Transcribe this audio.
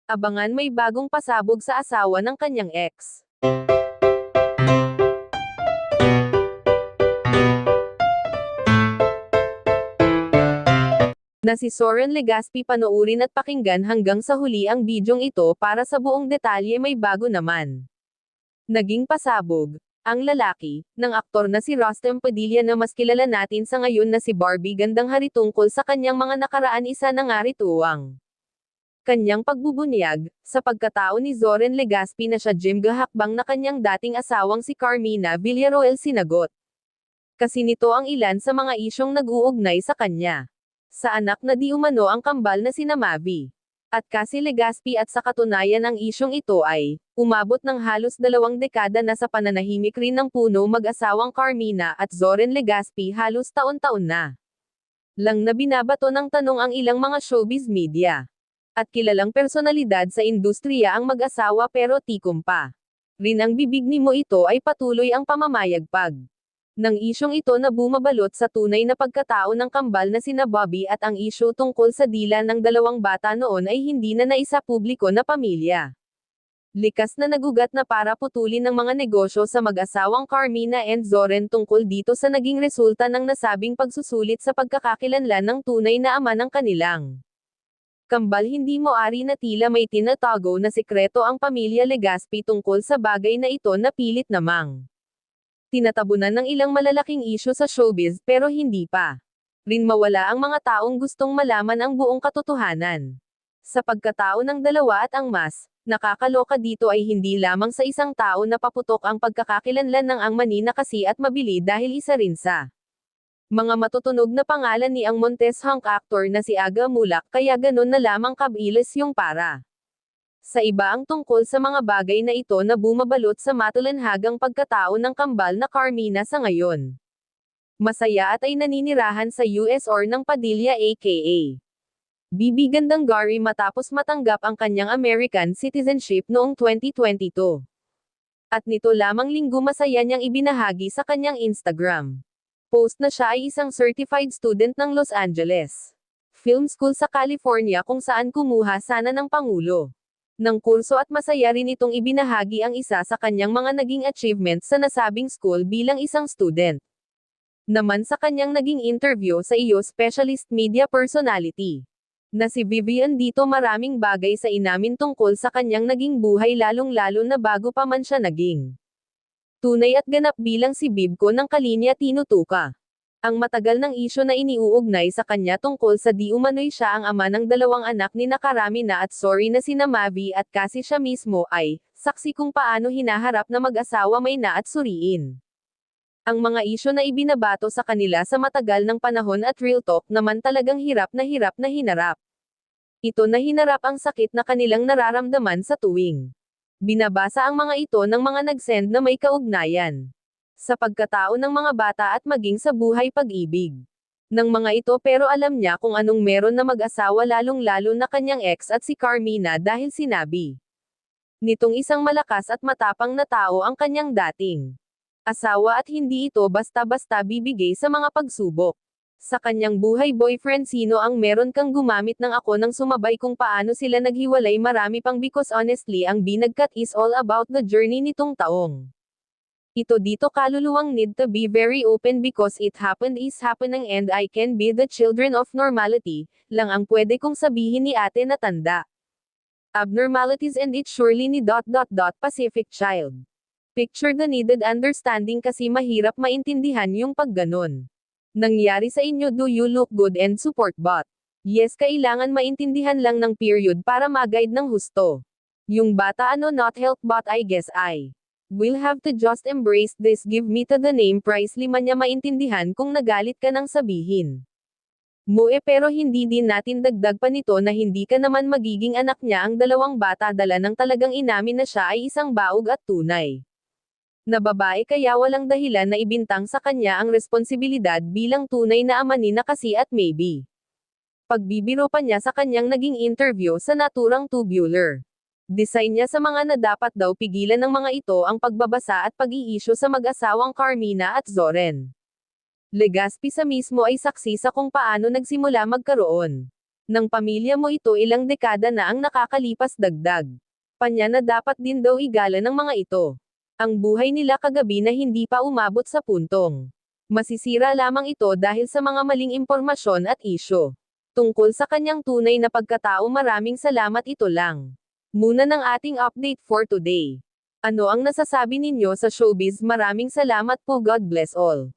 Abangan may bagong pasabog sa asawa ng kanyang ex. Na si Soren Legaspi. Panoorin at pakinggan hanggang sa huli ang bidyong ito para sa buong detalye. May bago naman. Naging pasabog ang lalaki ng aktor na si Rustem Padilla na mas kilala natin sa ngayon na si Barbie Gandang Hari tungkol sa kanyang mga nakaraan. Isa na nga rito ang kanyang pagbubunyag sa pagkatao ni Soren Legaspi na siya Jim gahakbang na kanyang dating asawang si Carmina Villaroel. Sinagot kasi nito ang ilan sa mga isyong nag-uugnay sa kanya. Sa anak na di umano ang kambal na sina Mavi at Cassie Legaspi, at sa katunayan ang isyong ito ay umabot ng halos 2 dekada na sa pananahimik rin ng puno mag-asawang Carmina at Soren Legaspi. Halos taon-taon na lang na binabato ng tanong ang ilang mga showbiz media at kilalang personalidad sa industriya ang mag-asawa, pero tikom pa rin ang bibig ni mo. Ito ay patuloy ang pamamayagpag ng isyong ito na bumabalot sa tunay na pagkatao ng kambal na sina Bobby, at ang isyu tungkol sa dila ng 2 bata noon ay hindi na naisa publiko na pamilya. Likas na nagugat na para putulin ng mga negosyo sa mag-asawang Carmina and Soren tungkol dito sa naging resulta ng nasabing pagsusulit sa pagkakakilanlan ng tunay na ama ng kanilang kambal. Hindi moari na tila may tinatago na sikreto ang pamilya Legaspi tungkol sa bagay na ito na pilit namang tinatabunan ng ilang malalaking isyu sa showbiz, pero hindi pa rin mawala ang mga taong gustong malaman ang buong katotohanan. Sa pagkatao ng dalawa, at ang mas nakakaloka dito ay hindi lamang sa isang tao na paputok ang pagkakakilanlan ng ang Manina kasi at mabili, dahil isa rin sa mga matutunog na pangalan ni ang Montes hunk actor na si Aga Mulak, kaya ganon na lamang kabilis yung para sa iba ang tungkol sa mga bagay na ito na bumabalot sa matulanhagang pagkatao ng kambal na Carmina sa ngayon. Masaya at ay naninirahan sa US or ng Padilla aka Bibi Gandang Gari matapos matanggap ang kanyang American citizenship noong 2022. At nito lamang linggo masaya niyang ibinahagi sa kanyang Instagram post na siya ay isang certified student ng Los Angeles Film School sa California, kung saan kumuha sana ng Pangulo ng kurso, at masaya rin itong ibinahagi ang isa sa kanyang mga naging achievements sa nasabing school bilang isang student. Naman sa kanyang naging interview sa iyo specialist media personality na si Vivian dito, maraming bagay sa inamin tungkol sa kanyang naging buhay, lalong-lalo na bago pa man siya naging tunay at ganap bilang si Bibko ng Kalinya Tinutuka. Ang matagal ng isyu na iniuugnay sa kanya tungkol sa di umano'y siya ang ama ng 2 anak ni Carmina at Sorry na sina Mavi at Cassie, siya mismo ay saksi kung paano hinaharap na mag-asawa Mayna at Suriin ang mga isyu na ibinabato sa kanila sa matagal ng panahon, at real talk naman talagang hirap na hinarap ito, na hinarap ang sakit na kanilang nararamdaman sa tuwing binabasa ang mga ito ng mga nag-send na may kaugnayan sa pagkatao ng mga bata at maging sa buhay pag-ibig ng mga ito, pero alam niya kung anong meron na mag-asawa, lalong-lalo na kanyang ex at si Carmina, dahil sinabi nitong isang malakas at matapang na tao ang kanyang dating asawa at hindi ito basta-basta bibigay sa mga pagsubok sa kanyang buhay. Boyfriend, sino ang meron kang gumamit ng ako nang sumabay kung paano sila naghiwalay, marami pang, because honestly ang binagkat is all about the journey nitong taong ito dito. Kaluluwang need to be very open because it happened is happening and I can be the children of normality, lang ang pwede kong sabihin ni ate na tanda. Abnormalities and it surely ni ... Pacific Child. Picture the needed understanding kasi mahirap maintindihan yung pagganon nangyari sa inyo. Do you look good and support but yes, kailangan maintindihan lang ng period para mag-guide ng husto yung bata. Not help but I guess I will have to just embrace this. Give me to the name price. 5 niya maintindihan kung nagalit ka nang sabihin mo pero hindi din natin dagdag pa nito na hindi ka naman magiging anak niya ang 2 bata. Dala ng talagang inamin na siya ay isang baog at tunay na babae, kaya walang dahilan na ibintang sa kanya ang responsibilidad bilang tunay na ama ni Cassie, at maybe pagbibiro pa niya sa kanyang naging interview sa naturang tubular design niya sa mga na dapat daw pigilan ng mga ito ang pagbabasa at pag-iisyu sa mag-asawang Carmina at Soren Legaspi. Sa mismo ay saksi sa kung paano nagsimula magkaroon Ng pamilya mo ito ilang dekada na ang nakakalipas dagdag. Panya na dapat din daw igala ng mga ito. Ang buhay nila kagabi na hindi pa umabot sa puntong. Masisira lamang ito dahil sa mga maling impormasyon at isyo. Tungkol sa kanyang tunay na pagkatao maraming salamat ito lang. Muna ng ating update for today. Ano ang nasasabi ninyo sa showbiz? Maraming salamat po, God bless all.